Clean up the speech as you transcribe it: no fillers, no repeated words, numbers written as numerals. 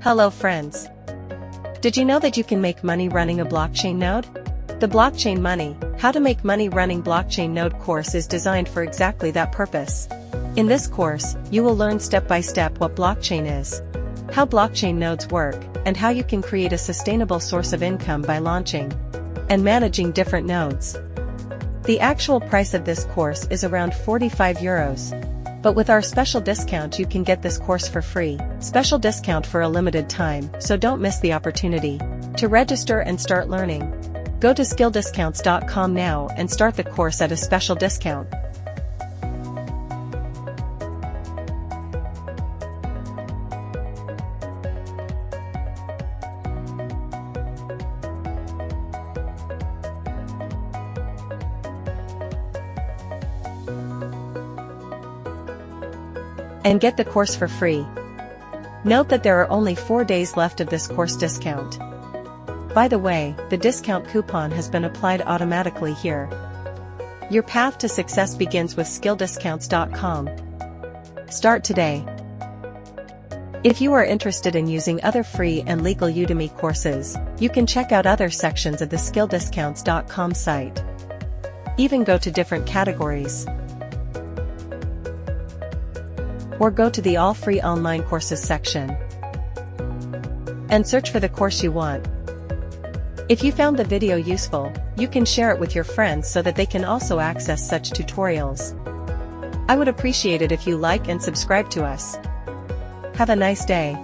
Hello friends. Did you know that you can make money running a blockchain node? The Blockchain Money, How to Make Money Running Blockchain Node course is designed for exactly that purpose. In this course, you will learn step by step what blockchain is, how blockchain nodes work, and how you can create a sustainable source of income by launching and managing different nodes. The actual price of this course is around 45 euros. But with our special discount you can get this course for free. Special discount for a limited time, so don't miss the opportunity. To register and start learning, go to skilldiscounts.com now and start the course at a special discount. And get the course for free. Note that there are only 4 days left of this course discount. By the way, the discount coupon has been applied automatically here. Your path to success begins with skilldiscounts.com. Start today. If you are interested in using other free and legal Udemy courses, you can check out other sections of the skilldiscounts.com site. Even go to different categories. Or go to the All Free Online Courses section and search for the course you want. If you found the video useful, you can share it with your friends so that they can also access such tutorials. I would appreciate it if you like and subscribe to us. Have a nice day.